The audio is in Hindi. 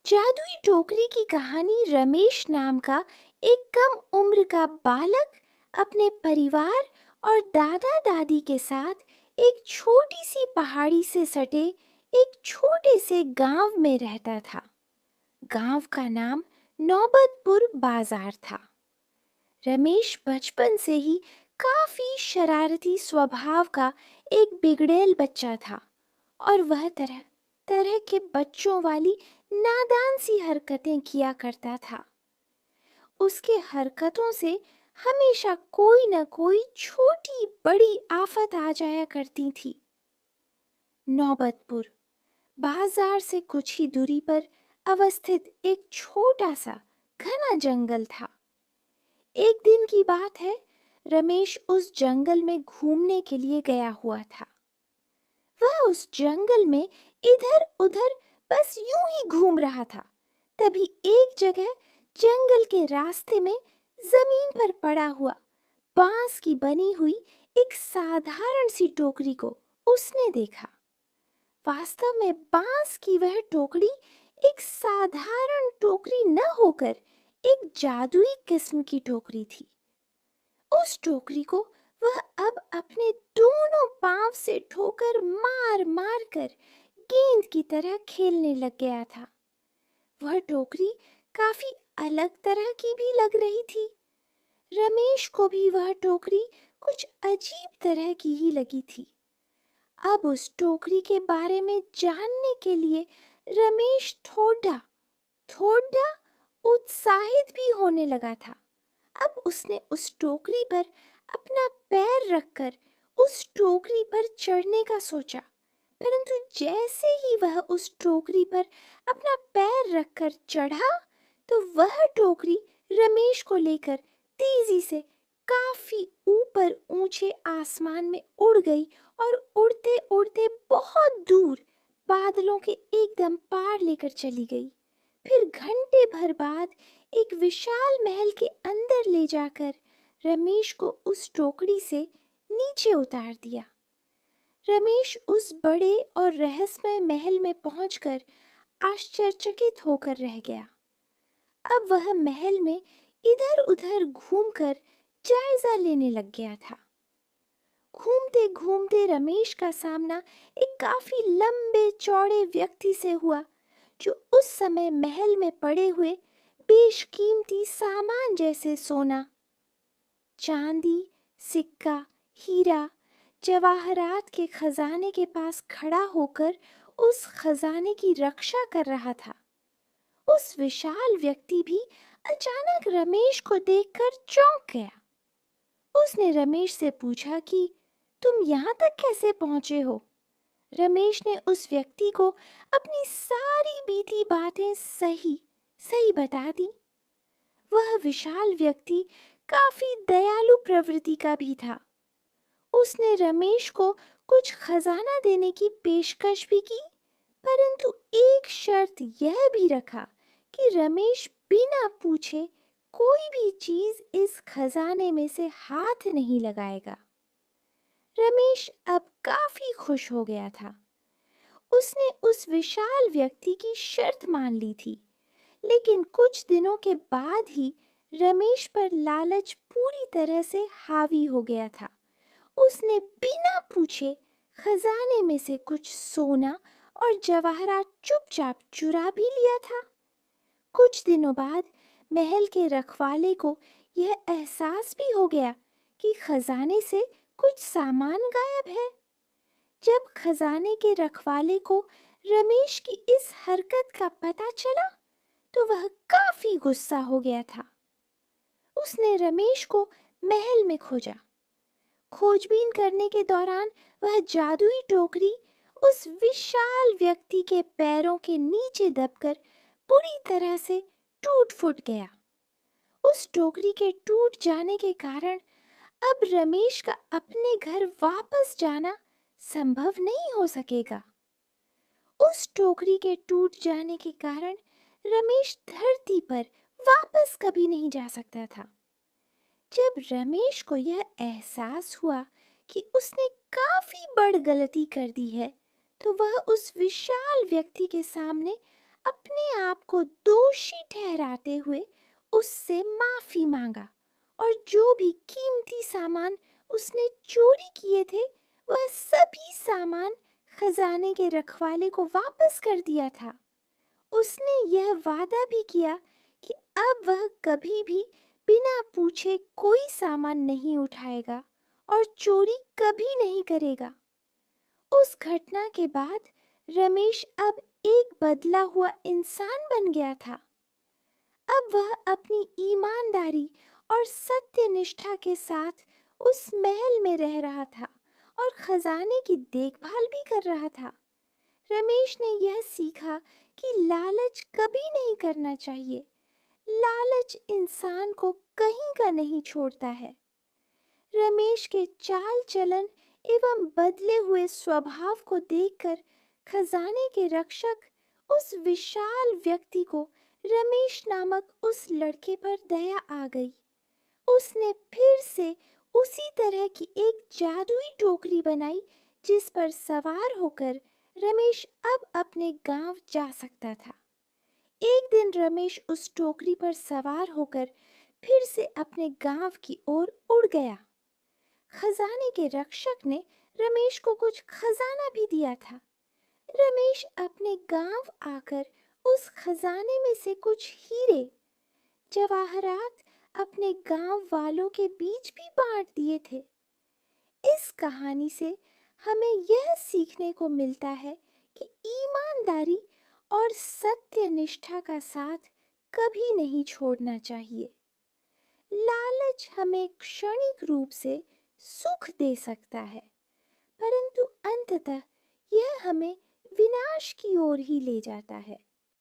जादुई टोकरी की कहानी। रमेश नाम का एक कम उम्र का बालक अपने परिवार और दादा दादी के साथ एक छोटी सी पहाड़ी से सटे एक छोटे से गांव में रहता था। गांव का नाम नौबतपुर बाजार था। रमेश बचपन से ही काफी शरारती स्वभाव का एक बिगड़ैल बच्चा था और वह तरह तरह के बच्चों वाली नादान सी हरकतें किया करता था। उसके हरकतों से हमेशा कोई न कोई छोटी बड़ी आफत आ जाया करती थी। नौबतपुर बाजार से कुछ ही दूरी पर अवस्थित एक छोटा सा घना जंगल था। एक दिन की बात है, रमेश उस जंगल में घूमने के लिए गया हुआ था। वह उस जंगल में इधर उधर बस यूं ही घूम रहा था। तभी एक जगह जंगल के रास्ते में जमीन पर पड़ा हुआ बांस की बनी हुई एक साधारण सी टोकरी को उसने देखा। वास्तव में बांस की वह टोकरी एक साधारण टोकरी न होकर एक जादुई किस्म की टोकरी थी। उस टोकरी को वह अब अपने दोनों पांव से ठोकर मार मार कर गेंद की तरह खेलने लग गया था। वह टोकरी काफी अलग तरह की भी लग रही थी। रमेश को भी वह टोकरी कुछ अजीब तरह की ही लगी थी। अब उस टोकरी के बारे में जानने के लिए रमेश थोड़ा थोड़ा उत्साहित भी होने लगा था। अब उसने उस टोकरी पर अपना पैर रखकर उस टोकरी पर चढ़ने का सोचा, परंतु जैसे ही वह उस टोकरी पर अपना पैर रखकर चढ़ा, तो वह टोकरी रमेश को लेकर तेजी से काफी ऊपर ऊंचे आसमान में उड़ गई और उड़ते उड़ते बहुत दूर बादलों के एकदम पार लेकर चली गई। फिर घंटे भर बाद एक विशाल महल के अंदर ले जाकर रमेश को उस टोकरी से नीचे उतार दिया। रमेश उस बड़े और रहस्यमय महल में पहुंचकर आश्चर्यचकित होकर रह गया। अब वह महल में इधर-उधर घूमकर जायजा लेने लग गया था। घूमते घूमते रमेश का सामना एक काफी लंबे चौड़े व्यक्ति से हुआ, जो उस समय महल में पड़े हुए बेशकीमती सामान जैसे सोना, चांदी, सिक्का, हीरा, जवाहरात के खजाने के पास खड़ा होकर उस खजाने की रक्षा कर रहा था। उस विशाल व्यक्ति भी अचानक रमेश को देखकर चौंक गया। उसने रमेश से पूछा कि तुम यहाँ तक कैसे पहुँचे हो? रमेश ने उस व्यक्ति को अपनी सारी बीती बातें सही सही बता दी। वह विशाल व्यक्ति काफी दयालु प्रवृत्ति का भी था। उसने रमेश को कुछ खजाना देने की पेशकश भी की, परंतु एक शर्त यह भी रखा कि रमेश बिना पूछे कोई भी चीज इस खजाने में से हाथ नहीं लगाएगा। रमेश अब काफी खुश हो गया था। उसने उस विशाल व्यक्ति की शर्त मान ली थी, लेकिन कुछ दिनों के बाद ही रमेश पर लालच पूरी तरह से हावी हो गया था। उसने बिना पूछे खजाने में से कुछ सोना और जवाहरात चुपचाप चुरा भी लिया था। कुछ दिनों बाद महल के रखवाले को यह एहसास भी हो गया कि खजाने से कुछ सामान गायब है। जब खजाने के रखवाले को रमेश की इस हरकत का पता चला, तो वह काफी गुस्सा हो गया था। उसने रमेश को महल में खोजा। खोजबीन करने के दौरान वह जादुई टोकरी उस विशाल व्यक्ति के पैरों के नीचे दबकर पूरी तरह से टूट फूट गया। उस टोकरी के टूट जाने के कारण अब रमेश का अपने घर वापस जाना संभव नहीं हो सकेगा। उस टोकरी के टूट जाने के कारण रमेश धरती पर वापस कभी नहीं जा सकता था। जब रमेश को यह एहसास हुआ कि उसने काफी बड़ गलती कर दी है, तो वह उस विशाल व्यक्ति के सामने अपने आप को दोषी ठहराते हुए उससे माफी मांगा और जो भी कीमती सामान उसने चोरी किए थे वह सभी सामान खजाने के रखवाले को वापस कर दिया था। उसने यह वादा भी किया कि अब वह कभी भी बिना पूछे कोई सामान नहीं उठाएगा और चोरी कभी नहीं करेगा। उस घटना के बाद रमेश अब एक बदला हुआ इंसान बन गया था। अब वह अपनी ईमानदारी और सत्यनिष्ठा के साथ उस महल में रह रहा था और खजाने की देखभाल भी कर रहा था। रमेश ने यह सीखा कि लालच कभी नहीं करना चाहिए। लालच इंसान को कहीं का नहीं छोड़ता है। रमेश के चाल चलन एवं बदले हुए स्वभाव को देखकर खजाने के रक्षक उस विशाल व्यक्ति को रमेश नामक उस लड़के पर दया आ गई। उसने फिर से उसी तरह की एक जादुई टोकरी बनाई जिस पर सवार होकर रमेश अब अपने गांव जा सकता था। एक दिन रमेश उस टोकरी पर सवार होकर फिर से अपने गांव की ओर उड़ गया। खजाने के रक्षक ने रमेश को कुछ खजाना भी दिया था। रमेश अपने गांव आकर उस खजाने में से कुछ हीरे जवाहरात अपने गांव वालों के बीच भी बांट दिए थे। इस कहानी से हमें यह सीखने को मिलता है कि ईमानदारी और सत्यनिष्ठा का साथ कभी नहीं छोड़ना चाहिए। लालच हमें क्षणिक रूप से सुख दे सकता है, परंतु अंततः यह हमें विनाश की ओर ही ले जाता है।